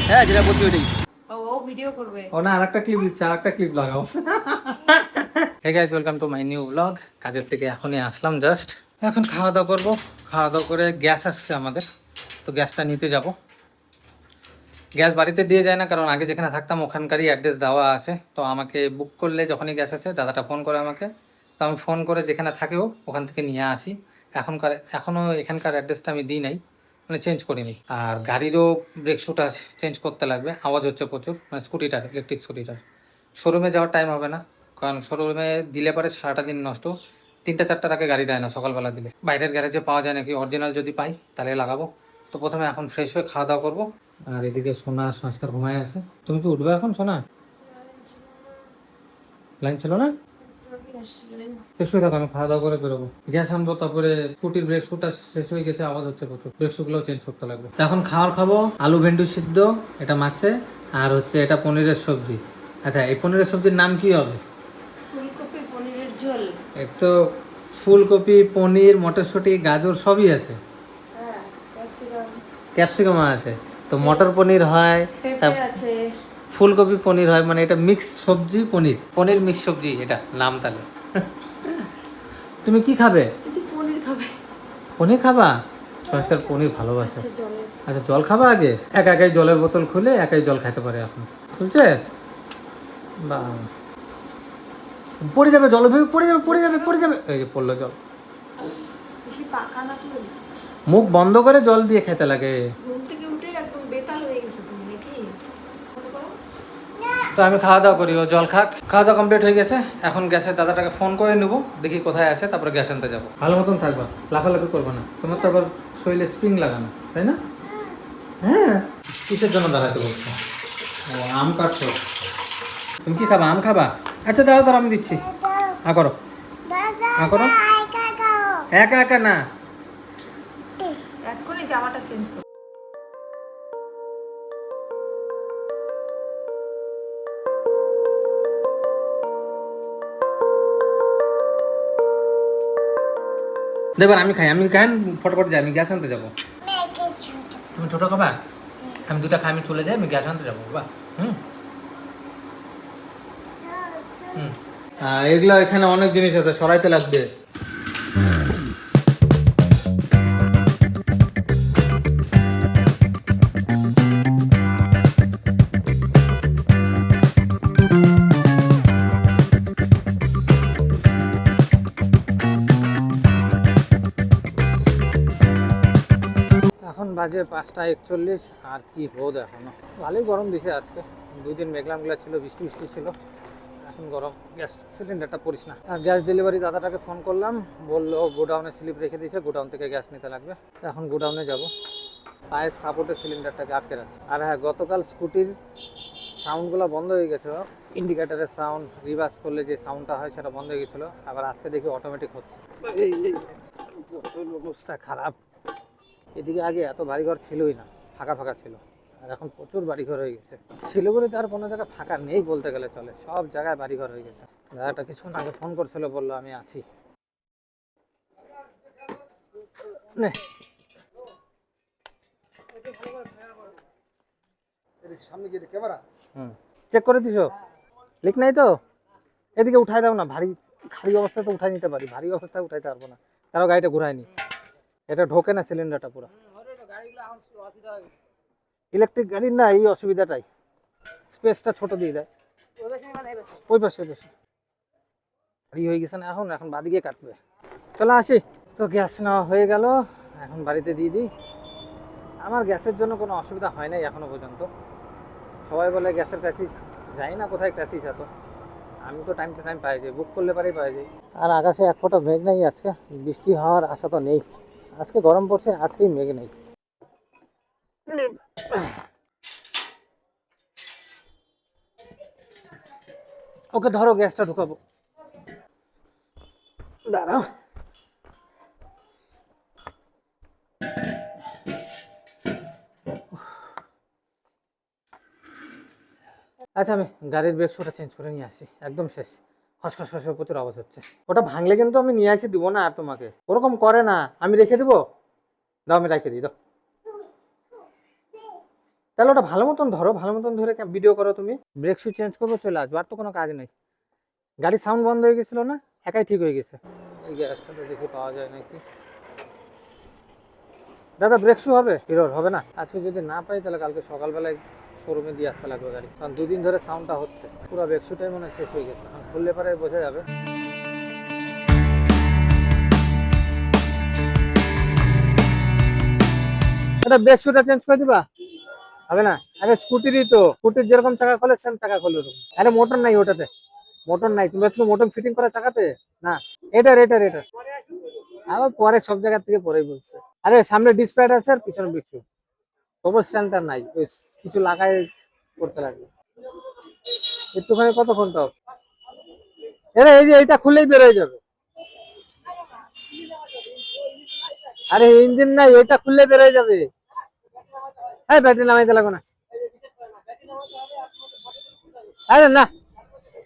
হ্যাঁ যেটা বলছি ওইটাই। ও ভিডিও করবে। ও না, আরেকটা ক্লিপ দিচ্ছে, আরেকটা ক্লিপ লাগাও। Hey guys, welcome to my new blog. কাজের থেকে এখনই আসলাম জাস্ট। এখন খাওয়া দাওয়া করবো। খাওয়া দাওয়া করে গ্যাস আসছে আমাদের, তো গ্যাসটা নিতে যাব। গ্যাস বাড়িতে দিয়ে যায় না, কারণ আগে যেখানে থাকতাম ওখানকারই অ্যাড্রেস দেওয়া আছে। তো আমাকে বুক করলে যখনই গ্যাস আসে দাদাটা ফোন করে আমাকে, তো আমি ফোন করে যেখানে থাকেও ওখান থেকে নিয়ে আসি। এখনও এখানকার অ্যাড্রেসটা আমি দিই নাই, মানে চেঞ্জ করিনি। আর গাড়িরও ব্রেক শুটা চেঞ্জ করতে লাগবে, আওয়াজ হচ্ছে প্রচুর, মানে স্কুটিটার, ইলেকট্রিক স্কুটিটার। শোরুমে যাওয়ার টাইম হবে না, কারণ শোরুমে দিলে পরে সারাটা দিন নষ্ট। 3টা 4টার আগে গাড়ি দেয় না সকালবেলা দিলে। বাইরের গ্যারেজে পাওয়া যায় নাকি, অরিজিনাল যদি পাই তাহলে লাগাবো। তো প্রথমে এখন ফ্রেশ হয়ে খাওয়া দাওয়া করবো। আর এদিকে সোনা সংস্কার ঘুমায় আছে। তুমি কি উঠবে এখন সোনা? লাইন ছিল না? শেষ হয়ে থাকো, আমি খাওয়া দাওয়া করে বেরোবো। গ্যাস আনবো, তারপরে স্কুটির ব্রেক শুটা শেষ হয়ে গেছে, আওয়াজ হচ্ছে প্রচুর। ব্রেক শুগুলোও চেঞ্জ করতে লাগবে। তো এখন খাওয়ার খাবো আলু ভেন্ডি সিদ্ধ, এটা মাছে, আর হচ্ছে এটা পনিরের সবজি। আচ্ছা, এই পনিরের সবজির নাম কি হবে? ফুলকপি পনিরের ঝোল। এক তো ফুলকপি, পনির, মটরশুঁটি, গাজর সবই আছে। হ্যাঁ, ক্যাপসিকাম। ক্যাপসিকাম আছে, তো মটর পনির হয়, পেঁপে আছে। ফুলকপি পনির হয়, মানে এটা মিক্স সবজি, পনির পনির মিক্স সবজি, এটা নাম তাহলে। তুমি কি খাবে? কিন্তু পনির খাবে। পনির খাবা? সংস্কার পনির ভালোবাসে। আচ্ছা জলে। আচ্ছা, জল খাবা আগে? একাই জলের বোতল খুলে একাই জল খেতে পারে এখন। খুলছে? বা পড়ে যাবে, জল ভেবে পড়ে যাবে, পড়ে যাবে, পড়ে যাবে। এই যে পড়লো জল। বেশি পাকা না তুই। মুখ বন্ধ করে জল দিয়ে খেতে লাগে। ঘুম থেকে উঠে একদম বেতাল হয়ে গেছে তুমি নাকি? মনে করো। তো আমি খাওয়া দাওয়া করি, ও জল খাক। খাওয়া দাওয়া কমপ্লিট হয়ে গেছে, এখন গ্যাসের দাদাটাকে ফোন করে নেবো, দেখি কোথায় আছে, তারপরে গ্যাস আনতে যাবো। ভালো মতন থাকবা, লাফালাফি করবো না। তোমার তো আবার শরীরে স্প্রিং লাগানো, তাই না? হ্যাঁ। কিসের জন্য দাঁড়াতে বলছো? ও, আম কাটছো? তুমি কি খাবা? আম খাবা? আচ্ছা দাঁড়া দাঁড়া, আমি দিচ্ছি। হ্যাঁ করো, হ্যাঁ করো। একা একা না। এক্ষুনি জামাটা চেঞ্জ করো। দেবার আমি খাই, আমি খাই, ফটোফট যাই, আমি গ্যাস আনতে যাবো। তুমি ছোটো খাবা? আমি দুটা খাই, আমি চলে যাই, আমি গ্যাস আনতে যাবো বাবা। হুম হুম। এগুলো এখানে অনেক জিনিস আছে, সরাইতে লাগবে। এখন বাজে 5টা 41, আর কি রোদ এখনো। ভালোই গরম দিছে আজকে। 2 দিন মেঘলা মেঘলা ছিল, বৃষ্টি বৃষ্টি ছিল, এখন গরম। গ্যাস সিলিন্ডারটা পড়িস না। আর গ্যাস ডেলিভারি দাদাটাকে ফোন করলাম, বললো গোডাউনে স্লিপ রেখে দিয়েছে, গোডাউন থেকে গ্যাস নিতে লাগবে। এখন গোডাউনে যাব। পায়ের সাপোর্টে সিলিন্ডারটাকে আটকে রাখছে। আর হ্যাঁ, গতকাল স্কুটির সাউন্ডগুলো বন্ধ হয়ে গেছিলো। ইন্ডিকেটারের সাউন্ড, রিভার্স করলে যে সাউন্ডটা হয় সেটা বন্ধ হয়ে গেছিলো। আবার আজকে দেখি অটোমেটিক হচ্ছে। এই প্রচুর অবস্থা খারাপ। এদিকে আগে এত বাড়িঘর ছিলই না, ফাঁকা ফাঁকা ছিল, আর এখন প্রচুর বাড়িঘর হয়ে গেছে। শিলিগুড়িতে আর কোনো জায়গায় ফাঁকা নেই বলতে গেলে চলে, সব জায়গায় বাড়িঘর হয়ে গেছে। দাদাটা কিছুক্ষণ আগে ফোন করছিল, বললো আমি আছি। নে সামনে গিয়ে ক্যামেরা চেক করে দিছো? লিক নাই তো? এদিকে উঠাই দাও না, ভারী খালি অবস্থায় তো উঠাই নিতে পারি, ভারী অবস্থায় উঠাইতে পারবো না। তারও গাড়িটা ঘুরায়নি, এটা ঢোকে না সিলিন্ডারটা পুরো। ইলেকট্রিক গাড়ির না এই অসুবিধাটাই, স্পেসটা ছোট দিয়ে দেয়। ওই পাশে ওই পাশে ভারী হয়ে গেছে না, এখন এখন বাদিকে কাটবে। চলো আসি। তো গ্যাস নেওয়া হয়ে গেল, এখন বাড়িতে দিয়ে দিই। আমার গ্যাসের জন্য কোনো অসুবিধা হয় নাই এখনো পর্যন্ত। সবাই বলে গ্যাসের ক্রাইসিস, যাই না কোথায় ক্রাইসিস এত। আমি তো টাইম টু টাইম পাই যাই, বুক করলে পারেই পাই যাই। আর আকাশে এক ফোঁটা মেঘ নেই আজকে, বৃষ্টি হওয়ার আশা তো নেই। আজকে গরম পড়ছে, আজকেই মেঘ নেই। ওকে ধরো, গ্যাসটা ঢুকাবো, দাঁড়াও। আচ্ছা, আমি গাড়ির ব্রেক শুটা চেঞ্জ করে নিয়ে আসি, একদম শেষ। খসখস খস প্রচুর আওয়াজ হচ্ছে। ওটা ভাঙলে কিন্তু আমি নিয়ে আসি দিব না আর তোমাকে, ওরকম করে না। আমি রেখে দেবো, দাও আমি রেখে দিই, দাও। তাহলে ওটা ভালো মতন ধরো, ভালো মতন ধরে ভিডিও করো তুমি। ব্রেক শু চেঞ্জ করবো, চলে আসবো, আর তো কোনো কাজ নেই। গাড়ির সাউন্ড বন্ধ হয়ে গেছিল না, একাই ঠিক হয়ে গেছে। এই গ্যাসটা তো দেখে পাওয়া যায় নাকি। দাদা ব্রেক শু হবে? হিরোর হবে না? আজকে যদি না পাই তাহলে কালকে সকালবেলায় শোরুমে দিয়ে আসতে লাগবে গাড়ি, কারণ দুদিন ধরে সাউন্ডটা হচ্ছে। পুরো ব্রেক শুটাই মনে হয় শেষ হয়ে গেছে, এখন খুললে পরে বোঝা যাবে। এটা ব্রেক শুটা চেঞ্জ করে দিবা? হবে না? আরে স্কুটিরই তো, স্কুটির যেরকম চাকা খোলে সেম চাকা খোলে ওরকম। আরে মোটর নাই ওটাতে, মোটর নাই। তুমি আজকে মোটর ফিটিং করা চাকাতে না? এটা আবার পরে সব জায়গা থেকে পরেই বলছে। আরে সামনে ডিসপ্লে আছে আর পিছনে বিক্রি, তবু স্ট্যান্ডটা নাই, ওই কিছু লাগাই করতে লাগবে একটুখানি। কতক্ষণ তো এই যে এটা খুলেই বেরোয় যাবে। আরে ইঞ্জিন নাই, এটা খুললে বেরোয় যাবে। হ্যাঁ ব্যাটারি নামাইতে লাগবে না। আরে না,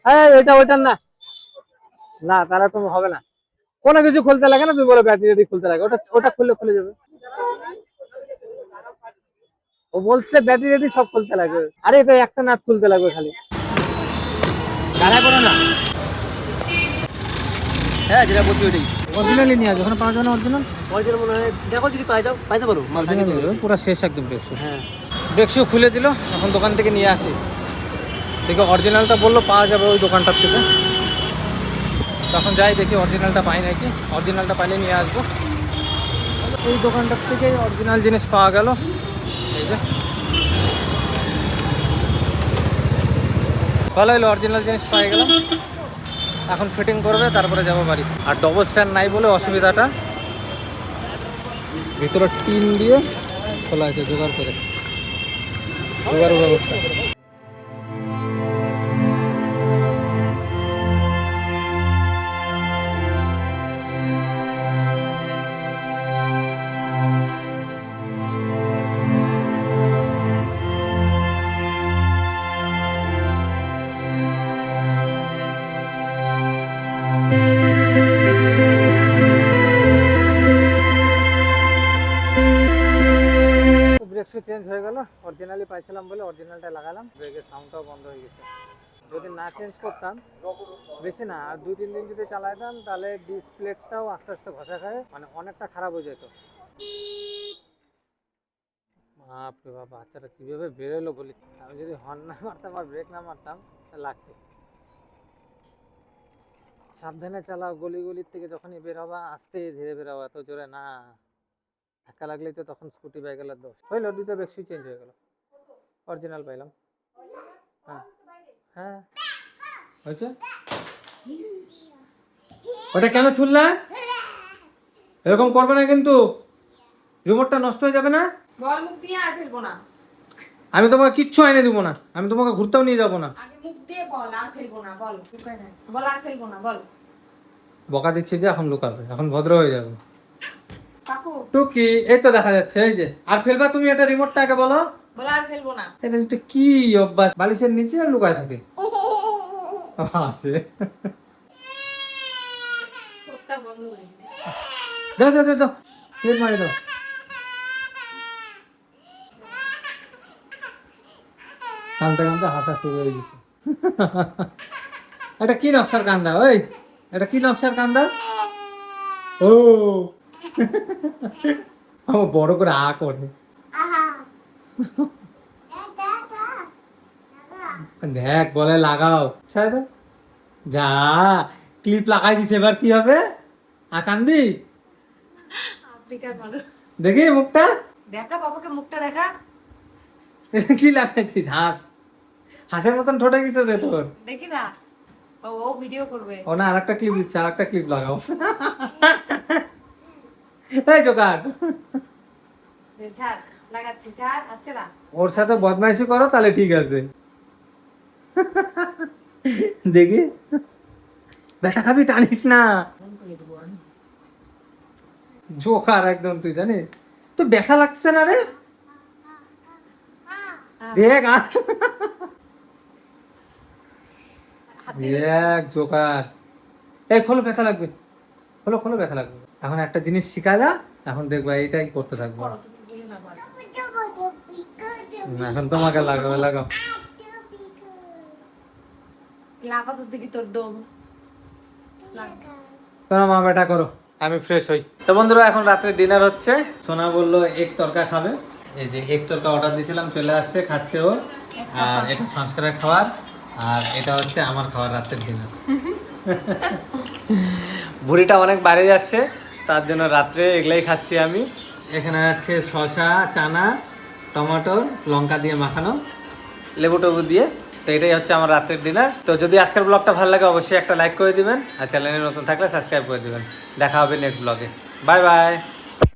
হ্যাঁ এটা ওইটার না, না তাহলে তুমি হবে না। কোনো কিছু খুলতে লাগে না, তুমি বলো ব্যাটারি খুলতে লাগে, ওটা ওটা খুললে খুলে যাবে। ও বলছে ব্যাটারি সব খুলতে লাগবে। আরে এটা একটা নাট খুলতে লাগবে খালি, গাড়াই করো না। হ্যাঁ যেটা বলছি ওইটাই অরিজিনালি নিয়ে আসবে, ওখানে পাওয়া যায় না অরিজিনাল? অরিজিনাল মনে হয়, দেখো যদি পাইতে পারো মাল থাকে তো। পুরো শেষ একদম ব্রেক শু। হ্যাঁ ব্রেক শু খুলে দিল, এখন দোকান থেকে নিয়ে আসি। দেখি অরিজিনালটা বললো পাওয়া যাবে ওই দোকানটার থেকে, তখন যাই দেখি অরিজিনালটা পাই নাকি। অরিজিনালটা পাইলে নিয়ে আসবো। এই দোকানটার থেকে অরিজিনাল জিনিস পাওয়া গেল। এই যে ভালো হলো, অরিজিনাল জিনিস পাই গেলাম। এখন ফিটিং করবে, তারপরে যাবো বাড়ি। আর ডবল স্ট্যান্ড নাই বলে অসুবিধাটা, ভিতরে টিন দিয়ে খোলা আছে জোগাড় করে, জোগাড় ব্যবস্থা। ব্রেক শু চেঞ্জ হয়ে গেল, অরিজিনালি পাইছিলাম বলে অরিজিনালটা লাগালাম। ব্রেকের সাউন্ডটাও বন্ধ হয়ে গেছে। যদি না চেঞ্জ করতাম, বেশি না আর 2-3 দিন যদি চালাইতাম, তাহলে ডিসপ্লেটাও আস্তে আস্তে ঘষা খায়, মানে অনেকটা খারাপ হয়ে যেত। বাপরে বাপ, বাচ্চাটা কিভাবে বেরোলো বলি। আমি যদি হর্ন না মারতাম আর ব্রেক না মারতাম লাগতো। সাবধানে চালাও, গলির থেকে যখনই বের হবা আস্তে ধীরে বের হবা, এত জোরে না। ধাক্কা লাগলেই তো তখন স্কুটি বাইকের দোষ। হইলো, দুটো ব্রেক শু চেঞ্জ হয়ে গেল, অরিজিনাল পাইলাম। হ্যাঁ হ্যাঁ হয়েছে। ওটা কেন ছুড়লা? এরকম করবে না কিন্তু, রিমোটটা নষ্ট হয়ে যাবে না। বল মুখ দিয়ে আর ফেলবো না। আমি তোমাকে কিচ্ছু এনে দিব না, আমি তোমাকে ঘুরতেও নিয়ে যাবো না। আগে মুখ দিয়ে বল আর ফেলবো না, বল বল আর ফেলবো না, বল। বকা দিচ্ছে যে, এখন লুকাবে, এখন ভদ্র হয়ে যাবে। কাকু টুকি এই তো দেখা যাচ্ছে, এই যে। আর ফেলবা তুমি এটা, রিমোটটা আগে বলো। বল আর ফেলবো না। এটা একটা কি অভ্যাস, বালিশের নিচে আর লুকায় থাকে। আছে চোখটা বন্ধ করে দে। দাও দাও দাও দাও, ফের মারি দাও। কানতে কানতে হাসা শুরু হয়ে গেছে। এটা কি নকশার কান্দা? ওই এটা কি নকশার কান্দা? ও আমার বড় করে আ করে দেখ, বলে লাগাও। ছাড় দাও। যা ক্লিপ লাগাই দিছে, এবার কি হবে? আকান্দি আফ্রিকার মানুষ। দেখি মুখটা, দেখা বাবাকে মুখটা দেখা। এটা কি লাগাইছিস? হাঁস, হাঁসের মতন ঠোঁটে গেছে রে তোর। দেখি না, ও ভিডিও করবে। ও না, আরেকটা ক্লিপ দিচ্ছে, আরেকটা ক্লিপ লাগাও। এই জোকার, ছাড়, লাগাচ্ছি, ছাড়, আচ্ছা না। ওর সাথে বদমাইশি করো তাহলে ঠিক আছে। দেখি, ব্যথা খাবি, টানিস না। জোকার একদম, তুই জানিস তো ব্যথা লাগছে না রে। দেখ দেখ জোকার, এই খোলো, ব্যথা লাগবে, খোলো খোলো, ব্যথা লাগবে। এখন একটা জিনিস শিখালা, এখন দেখবা এইটাই করতে থাকবো। এখন তোমাকে লাগাবে, লাগাও। লাগা তো দেখি তোর দম লাগা। তোমার মা বেটা করো, আমি ফ্রেশ হই। তো বন্ধুরা এখন রাত্রে ডিনার হচ্ছে। সোনা বললো এগ তরকা খাবে, এই যে এগ তরকা অর্ডার দিয়েছিলাম, চলে আসছে, খাচ্ছে ও। আর এটা সংস্কারের খাবার, আর এটা হচ্ছে আমার খাবার, রাত্রের ডিনার। ভুঁড়িটা অনেক বাইরে যাচ্ছে, তার জন্য রাত্রে এগুলাই খাচ্ছি আমি। এখানে আছে শসা, চানা, টমেটো, লঙ্কা দিয়ে মাখানো, লেবু টেবু দিয়ে। তো এটাই হচ্ছে আমার রাত্রের ডিনার। তো যদি আজকের ব্লগটা ভালো লাগে অবশ্যই একটা লাইক করে দিবেন, আর চ্যানেলে নতুন থাকলে সাবস্ক্রাইব করে দিবেন। দেখা হবে নেক্সট ব্লগে। Bye bye.